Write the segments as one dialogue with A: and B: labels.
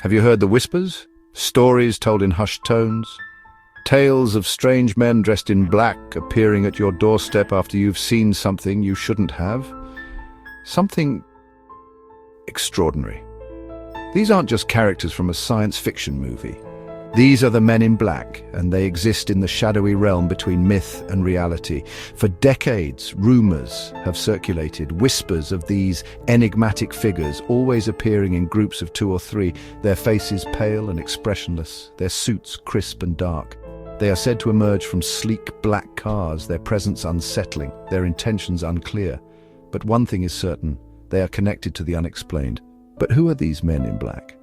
A: Have you heard the whispers? Stories told in hushed tones? Tales of strange men dressed in black appearing at your doorstep after you've seen something you shouldn't have? Something extraordinary. These aren't just characters from a science fiction movie. These are the men in black, and they exist in the shadowy realm between myth and reality. For decades, rumors have circulated, whispers of these enigmatic figures, always appearing in groups of 2 or 3, their faces pale and expressionless, their suits crisp and dark. They are said to emerge from sleek black cars, their presence unsettling, their intentions unclear. But one thing is certain, they are connected to the unexplained. But who are these men in black?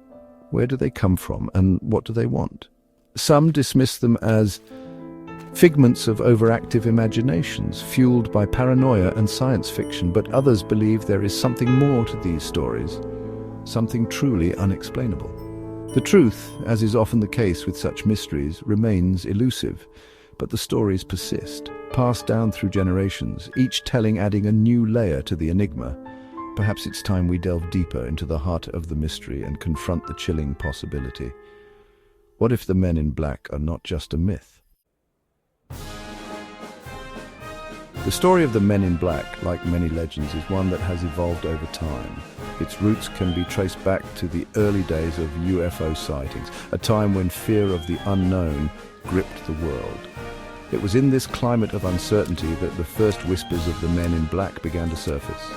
A: Where do they come from, and what do they want? Some dismiss them as figments of overactive imaginations, fueled by paranoia and science fiction, but others believe there is something more to these stories, something truly unexplainable. The truth, as is often the case with such mysteries, remains elusive, but the stories persist, passed down through generations, each telling adding a new layer to the enigma. Perhaps it's time we delve deeper into the heart of the mystery and confront the chilling possibility. What if the men in black are not just a myth? The story of the men in black, like many legends, is one that has evolved over time. Its roots can be traced back to the early days of UFO sightings, a time when fear of the unknown gripped the world. It was in this climate of uncertainty that the first whispers of the men in black began to surface.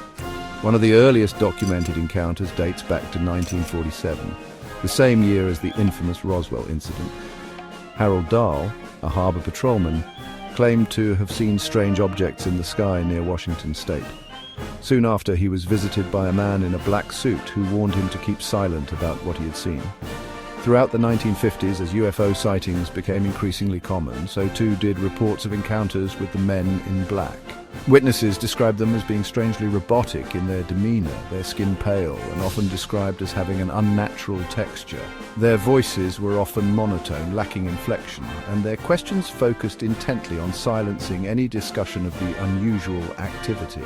A: One of the earliest documented encounters dates back to 1947, the same year as the infamous Roswell incident. Harold Dahl, a harbor patrolman, claimed to have seen strange objects in the sky near Washington state. Soon after, he was visited by a man in a black suit who warned him to keep silent about what he had seen. Throughout the 1950s, as UFO sightings became increasingly common, so too did reports of encounters with the men in black. Witnesses described them as being strangely robotic in their demeanor, their skin pale, and often described as having an unnatural texture. Their voices were often monotone, lacking inflection, and their questions focused intently on silencing any discussion of the unusual activity.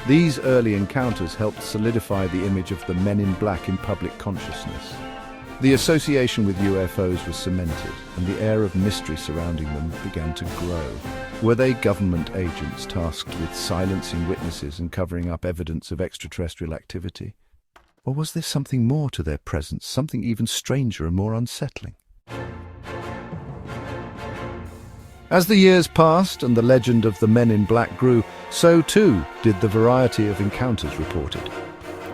A: These early encounters helped solidify the image of the men in black in public consciousness. The association with UFOs was cemented, and the air of mystery surrounding them began to grow. Were they government agents tasked with silencing witnesses and covering up evidence of extraterrestrial activity? Or was there something more to their presence, something even stranger and more unsettling? As the years passed and the legend of the men in black grew, so too did the variety of encounters reported.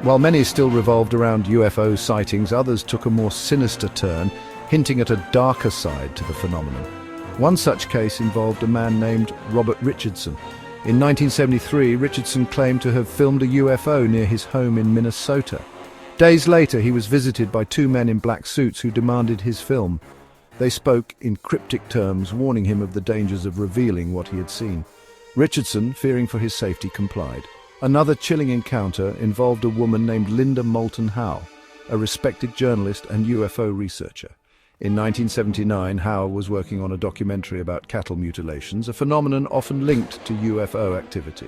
A: While many still revolved around UFO sightings, others took a more sinister turn, hinting at a darker side to the phenomenon. One such case involved a man named Robert Richardson. In 1973, Richardson claimed to have filmed a UFO near his home in Minnesota. Days later, he was visited by 2 men in black suits who demanded his film. They spoke in cryptic terms, warning him of the dangers of revealing what he had seen. Richardson, fearing for his safety, complied. Another chilling encounter involved a woman named Linda Moulton Howe, a respected journalist and UFO researcher. In 1979, Howe was working on a documentary about cattle mutilations, a phenomenon often linked to UFO activity.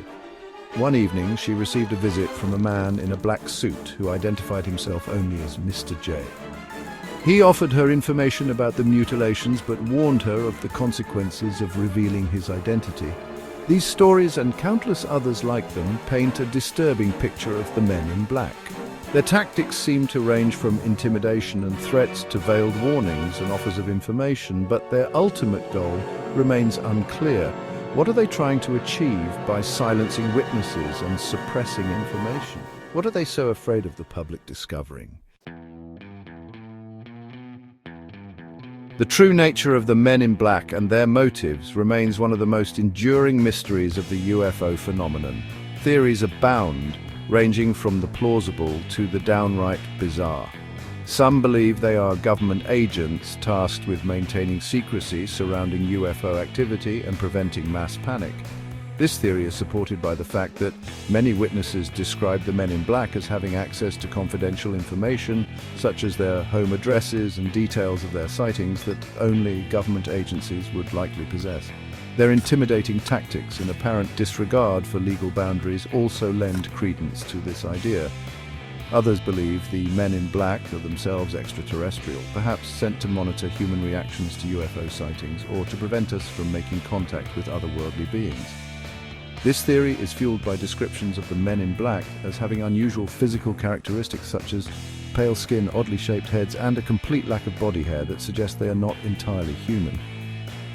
A: One evening, she received a visit from a man in a black suit who identified himself only as Mr. J. He offered her information about the mutilations but warned her of the consequences of revealing his identity. These stories and countless others like them paint a disturbing picture of the men in black. Their tactics seem to range from intimidation and threats to veiled warnings and offers of information, but their ultimate goal remains unclear. What are they trying to achieve by silencing witnesses and suppressing information? What are they so afraid of the public discovering? The true nature of the men in black and their motives remains one of the most enduring mysteries of the UFO phenomenon. Theories abound, ranging from the plausible to the downright bizarre. Some believe they are government agents tasked with maintaining secrecy surrounding UFO activity and preventing mass panic. This theory is supported by the fact that many witnesses describe the men in black as having access to confidential information, such as their home addresses and details of their sightings that only government agencies would likely possess. Their intimidating tactics and apparent disregard for legal boundaries also lend credence to this idea. Others believe the men in black are themselves extraterrestrial, perhaps sent to monitor human reactions to UFO sightings or to prevent us from making contact with otherworldly beings. This theory is fueled by descriptions of the men in black as having unusual physical characteristics such as pale skin, oddly shaped heads, and a complete lack of body hair that suggest they are not entirely human.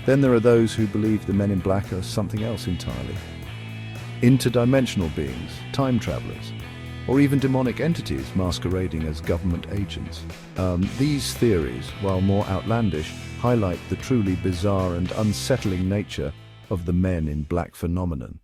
A: Then there are those who believe the men in black are something else entirely. Interdimensional beings, time travelers, or even demonic entities masquerading as government agents. These theories, while more outlandish, highlight the truly bizarre and unsettling nature of the men in black phenomenon.